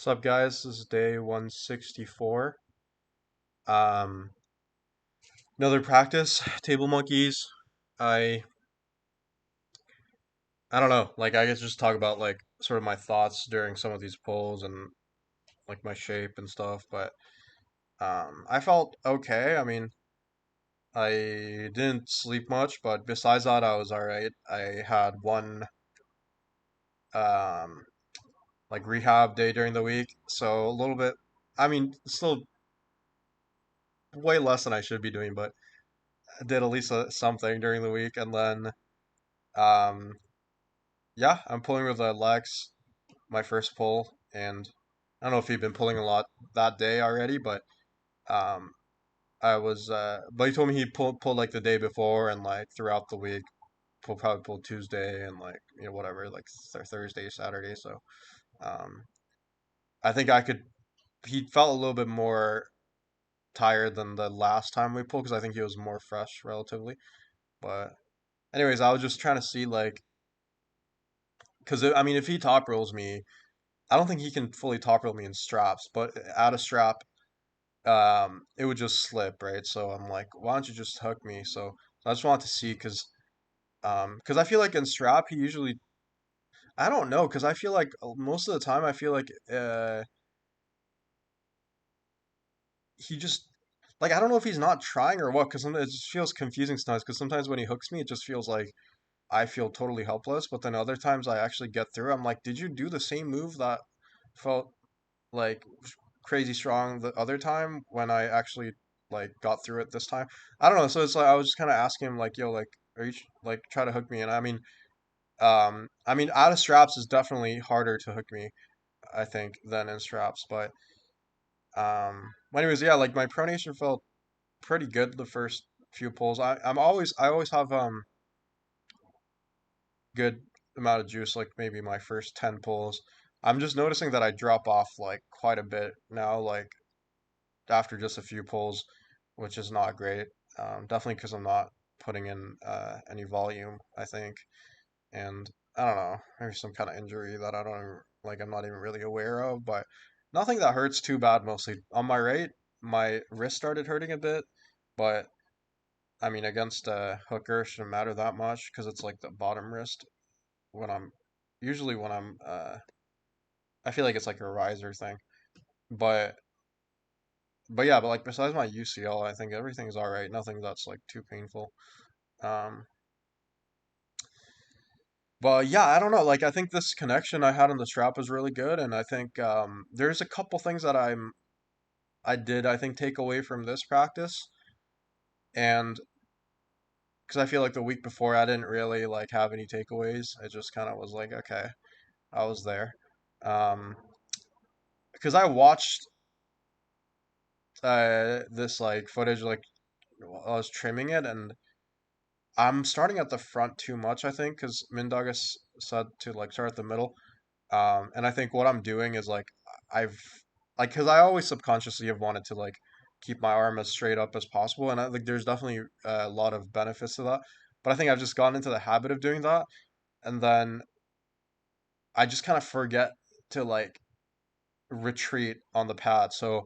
What's up, guys? This is day 164. Um, Another practice, table monkeys. I I don't know. I guess just talk about sort of my thoughts during some of these polls and like my shape and stuff. But I felt okay. I mean, I didn't sleep much, but besides that, I was all right. I had one um rehab day during the week, so a little bit. I mean, still way less than I should be doing, but I did at least something during the week, and then. Um, yeah, I'm pulling with Lex, my first pull, and I don't know if he'd been pulling a lot that day already, but um, but he told me he pulled like the day before and like throughout the week, probably pull Tuesday and whatever, like Thursday, Saturday. So um, I think I could. He felt a little bit more tired than the last time we pulled because I think he was more fresh relatively. But anyways, I was just trying to see because I mean, if he top rolls me. I don't think he can fully top roll me in straps, but out of strap, it would just slip, right? So I'm like, why don't you just hook me? So I just wanted to see because I feel like in strap he usually I don't know because I feel like most of the time I feel like he just I don't know if he's not trying or what because it just feels confusing sometimes because sometimes when he hooks me it just feels like I feel totally helpless, but then other times I actually get through. I'm like, did you do the same move that felt like crazy strong the other time when I actually got through it this time. I don't know. So it's like I was just kind of asking him like, yo, like, are you try to hook me? And I mean, out of straps is definitely harder to hook me, I think, than in straps. But anyways, yeah, like my pronation felt pretty good the first few pulls. I always have good amount of juice, like maybe my first 10 pulls. I'm just noticing that I drop off like quite a bit now, like after just a few pulls, which is not great. Definitely because I'm not putting in any volume, I think. And I don't know, maybe some kind of injury that I don't I'm not even really aware of, but nothing that hurts too bad mostly. On my right, my wrist started hurting a bit, but I mean, against a hooker shouldn't matter that much because it's like the bottom wrist when I'm usually when I feel like it's like a riser thing. But but yeah, but like besides my UCL, I think everything's all right. Nothing that's like too painful. Um, but yeah, I don't know. Like I think this connection I had on the strap was really good, and I think there's a couple things that I did I think take away from this practice, and because I feel like the week before I didn't really like have any takeaways. It just kind of was like okay, I was there. Um, because I watched this like footage while I was trimming it, and I'm starting at the front too much. I think because Mindagus said to like start at the middle. And I think what I'm doing is I've because I always subconsciously have wanted to keep my arm as straight up as possible, and I think there's definitely a lot of benefits to that. But I think I've just gotten into the habit of doing that, and then I just kind of forget to retreat on the pad. So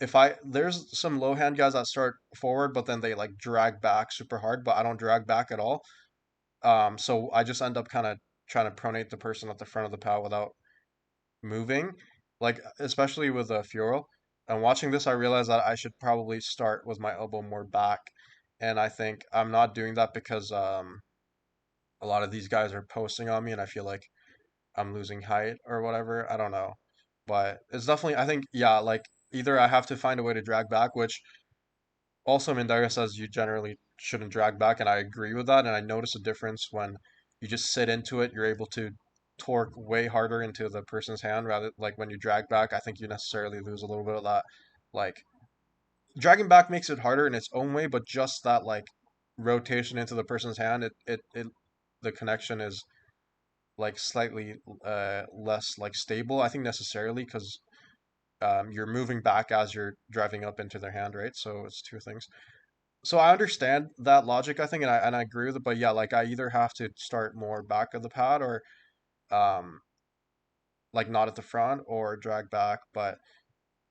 if I there's some low hand guys that start forward, but then they like drag back super hard, but I don't drag back at all. So I just end up kind of trying to pronate the person at the front of the pad without moving, like especially with a Fiorel. And watching this, I realized that I should probably start with my elbow more back, and I think I'm not doing that because a lot of these guys are posting on me, and I feel like I'm losing height or whatever. I don't know, but it's definitely I think yeah, like either I have to find a way to drag back, which also Mindara says you generally shouldn't drag back, and I agree with that. And I notice a difference when you just sit into it, you're able to torque way harder into the person's hand rather like when you drag back, I think you necessarily lose a little bit of that. Like dragging back makes it harder in its own way, but just that rotation into the person's hand, it the connection is like slightly less like stable, I think necessarily because you're moving back as you're driving up into their hand, right? So it's two things. So I understand that logic, I think, and I agree with it. But yeah, like I either have to start more back of the pad, or um, like not at the front or drag back. But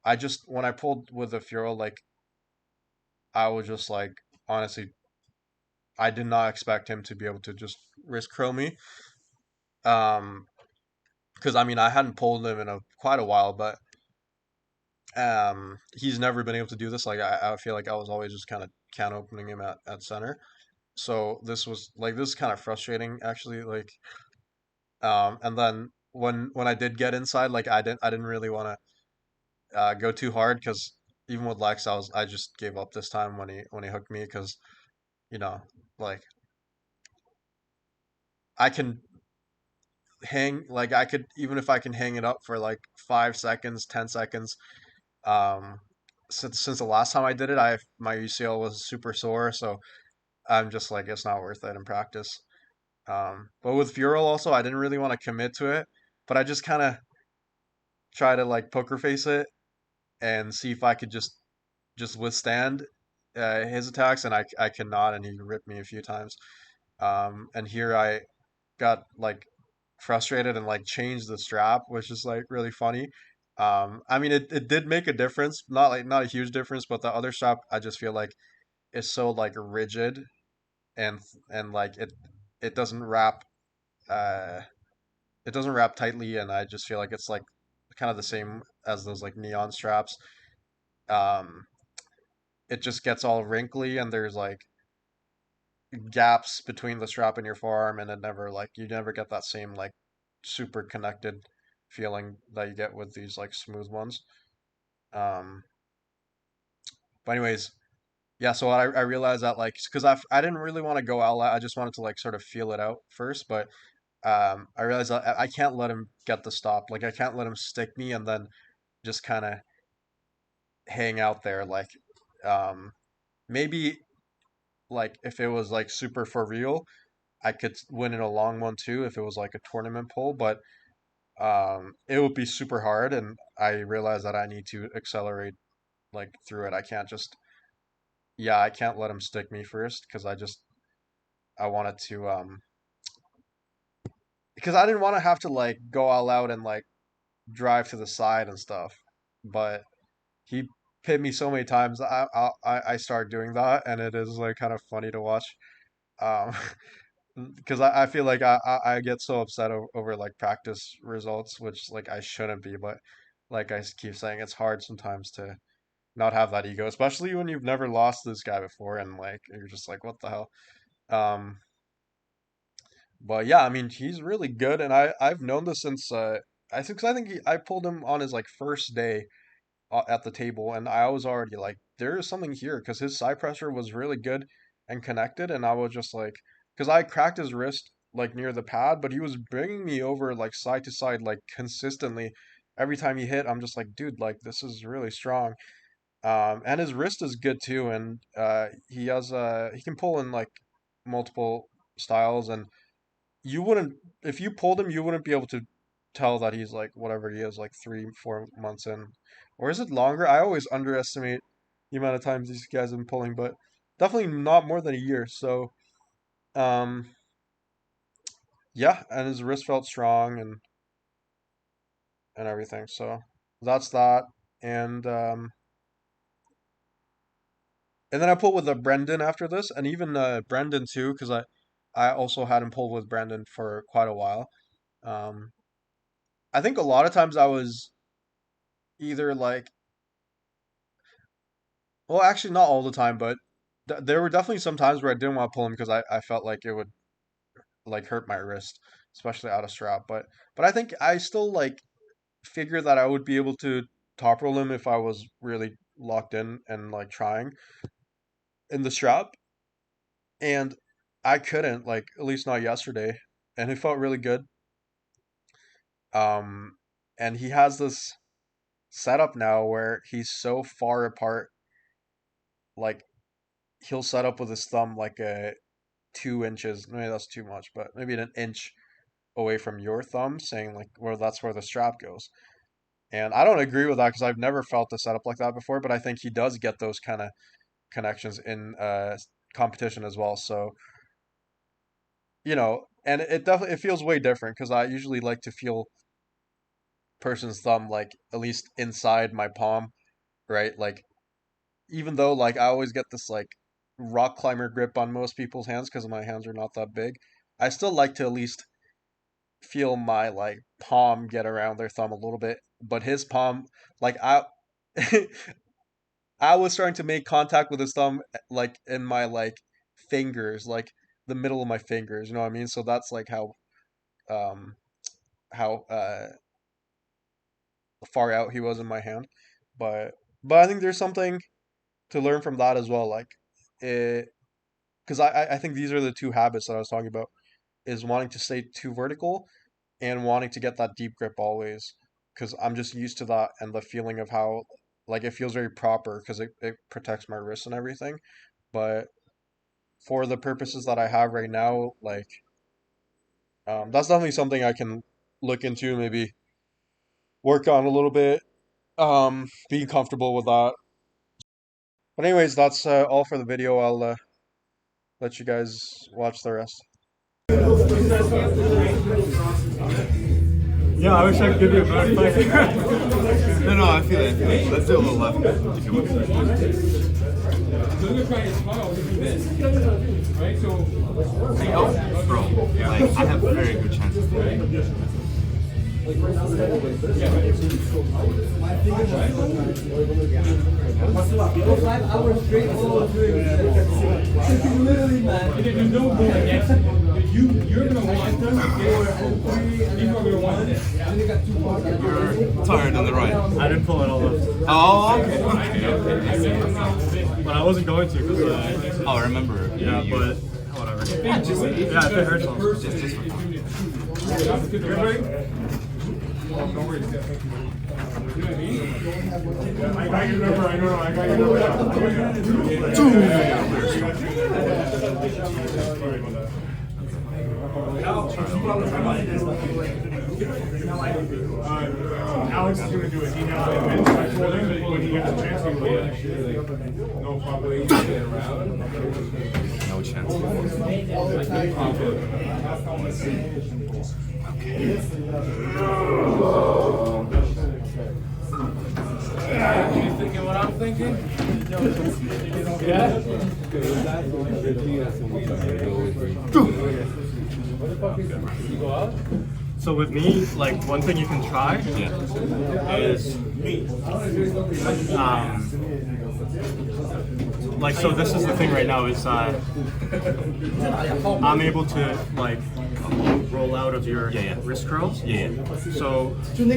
I just when I pulled with the Furo, like I was just like honestly, I did not expect him to be able to just wrist curl me. Um, because I mean I hadn't pulled him in a quite a while, but he's never been able to do this. Like I feel like I was always just kind of can opening him at center. So this was like this is kind of frustrating actually. Like and then when I did get inside, like I didn't really want to go too hard because even with Lex, I just gave up this time when he hooked me because you know like I can hang like I could even if I can hang it up for like 5 seconds, 10 seconds. Um, since the last time I did it, I my UCL was super sore, so I'm just like it's not worth it in practice. But with Vural also, I didn't really want to commit to it, but I just kind of try to like poker face it and see if I could just withstand his attacks, and I cannot, and he ripped me a few times. And here I got like frustrated and like changed the strap, which is like really funny. I mean, it did make a difference, not a huge difference, but the other strap I just feel like is so like rigid and like it doesn't wrap uh it doesn't wrap tightly, and I just feel like it's like kind of the same as those like neon straps. Um, it just gets all wrinkly and there's like gaps between the strap and your forearm, and it never like you never get that same like super connected feeling that you get with these like smooth ones. Um, but anyways, yeah. So I realized that like because I didn't really want to go out loud. I just wanted to like sort of feel it out first, but I realized that I can't let him get the stop. Like I can't let him stick me and then just kind of hang out there. Like um, maybe like if it was like super for real, I could win in a long one too if it was like a tournament pull, but it would be super hard, and I realized that I need to accelerate like through it. I can't just yeah, I can't let him stick me first because I wanted to because I didn't want to have to like go all out and like drive to the side and stuff, but he hit me so many times. I started doing that, and it is like kind of funny to watch. Um, because I feel like I get so upset over like practice results, which like I shouldn't be, but like keep saying, it's hard sometimes to not have that ego, especially when you've never lost this guy before and like you're just like, what the hell? Um, but yeah, I mean, he's really good, and I've known this since I think I pulled him on his like first day at the table, and I was already like, there is something here because his side pressure was really good and connected, and I was just like, because I cracked his wrist like near the pad, but he was bringing me over like side to side like consistently. Every time he hit, I'm just like, dude, like this is really strong. And his wrist is good too, and he can pull in like multiple styles, and you wouldn't if you pulled him, you wouldn't be able to tell that he's like whatever he is, like 3, 4 months in, or is it longer? I always underestimate the amount of times these guys have been pulling, but definitely not more than a year. So, um, yeah, and his wrist felt strong and everything. So that's that, and and then I pulled with Brendan after this, and even Brendan too, because I also had him pull with Brendan for quite a while. Um, I think a lot of times I was either like well, actually, not all the time, but there were definitely some times where I didn't want to pull him because I felt like it would like hurt my wrist, especially out of strap. But I think I still like figured that I would be able to top roll him if I was really locked in and like trying in the strap, and I couldn't like at least not yesterday, and it felt really good. Um, and he has this setup now where he's so far apart, like he'll set up with his thumb like a 2 inches. Maybe that's too much, but maybe an inch away from your thumb, saying like where that's where the strap goes. And I don't agree with that because I've never felt a setup like that before, but I think he does get those kind of connections in competition as well. So, and it definitely it feels way different because I usually like to feel person's thumb like at least inside my palm, right? Like even though like I always get this like rock climber grip on most people's hands because my hands are not that big, I still like to at least feel my like palm get around their thumb a little bit. But his palm, like I I was starting to make contact with his thumb like in my like fingers, like the middle of my fingers, you know what I mean? So that's like um how far out he was in my hand. But I think there's something to learn from that as well. Like it because I think these are the two habits that I was talking about is wanting to stay too vertical and wanting to get that deep grip always because I'm just used to that and the feeling of how like it feels very proper because it protects my wrists and everything. But for the purposes that I have right now, like that's definitely something I can look into, maybe work on a little bit, being comfortable with that. But anyways, that's all for the video. I'll let you guys watch the rest. Yeah, I wish I could give you a better fight. No, no, I feel it. Let's do a little left if you want. See, oh, bro, like I have very good chances. Literally, man. You're gonna want them. People are gonna want this. You're tired on the right. I didn't pull it all up. Oh, okay. But I wasn't going to because Oh, I remember. yeah, but whatever. Yeah, if it hurts, Just for fun. I got your number. I know. I got your number. Alex is going to do it. He knows I told him when he gets a chance, he will. No problem. No chance. You thinking what I'm thinking? Yeah? You go out? So with me, like one thing you can try is like so this is the thing right now is I'm able to like roll out of your wrist curls. So you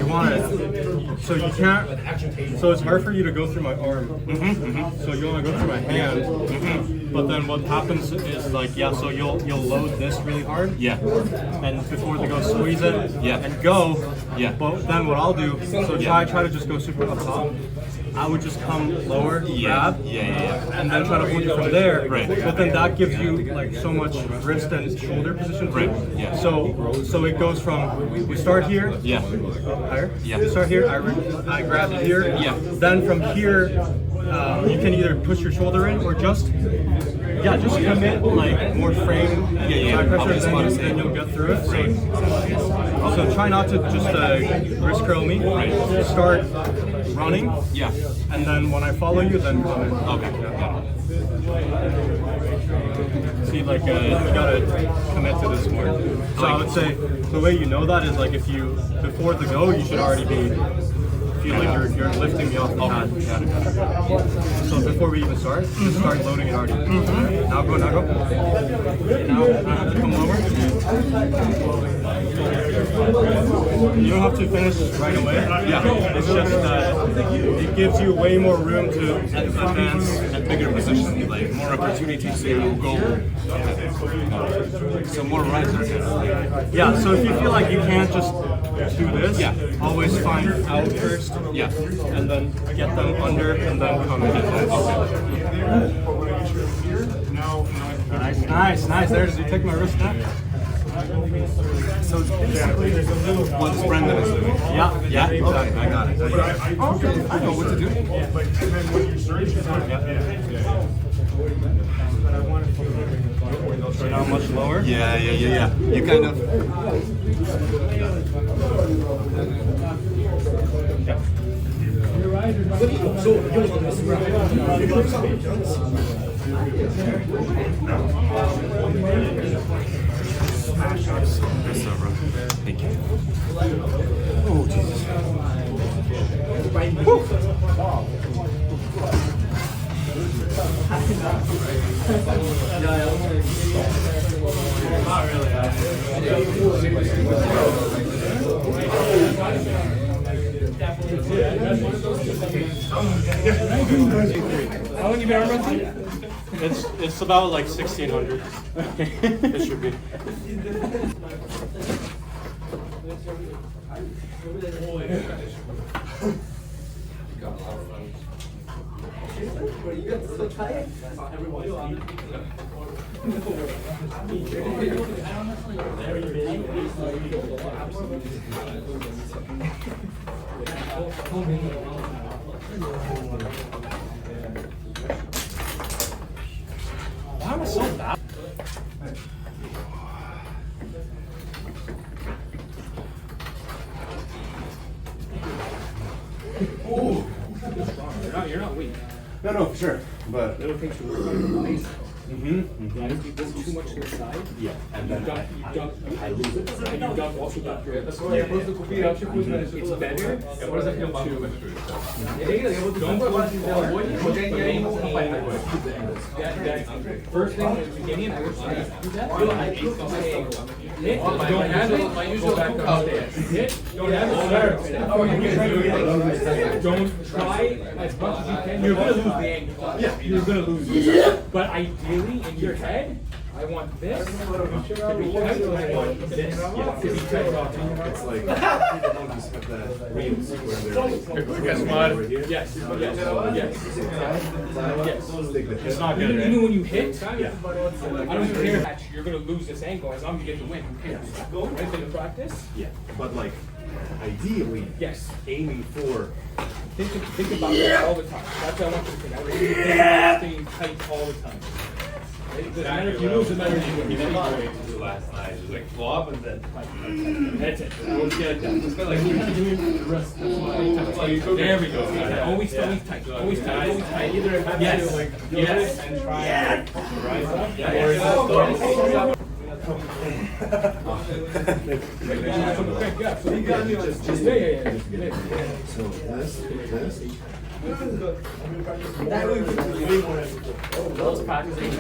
want to, so you can't, so it's hard for you to go through my arm. So you want to go through my hand. But then what happens is like, so you'll load this really hard. And before they go squeeze it. And go. But then what I'll do, so try to just go super up top. I would just come lower, grab, and then try to hold you from there. But then that gives you like so much wrist and shoulder position too. So it goes from you start here, higher. You start here, I grab here. Then from here, you can either push your shoulder in or just commit like more frame side pressure, then you'll get through it. So try not to just wrist curl me. Start running. And then when I follow you, then come in. See, like you gotta commit to this more. So I would say the way you know that is like if you before the go, you should already be feel like you're lifting me off the pad. So before we even start, just start loading it already. Now go. Now I have to come over. You don't have to finish right away. It's just it gives you way more room to advance At bigger positions, like more opportunities to go. So more rides are good. So if you feel like you can't just do this, always find out first. And then get them under and then come in. Nice. There it is. You take my wrist now. So basically, there's a little what's Brendan is doing. Exactly. I got it. Okay, I know what to do. And then when you search, it's on. So not much lower? Yeah. You kind of. Yep. Yes, sir, bro. Thank you. Oh, Jesus. How long you been arm wrestling? It's about like 1600. It should be. Why am I so bad? You're not weak. No, for sure. But. Little things you work on nice. Mm-hmm. And if you go too much to the side, Yeah. And then I lose it. And you duck also duck your It's better to don't first thing in the beginning I would say do that. Hit, don't have it, go back upstairs. Hit, don't have it, don't try as much as you can. You're gonna lose the angle. Yeah, you're gonna lose it. But ideally, in your head, I want this to be tight, and I want this to be tight. It's like the monkeys have that reels where they're like, Yes, yes. it's not good. Even when you hit, I don't care that you're gonna lose this angle as long as you get the win. Go right to the practice. Yeah, but like ideally, Yes. aiming for. Think about that all the time. That's what I want you to think. I want you to think about staying tight all the time. It doesn't matter if you lose, it matters if you win. Last night, it was like flop and then That's it. Always get it done. There we go. Always tight. Always tight. Always tight. Either have Yes. to like Yes. and try and rise up. Yeah. So you got me just yeah. So this. Those practicing.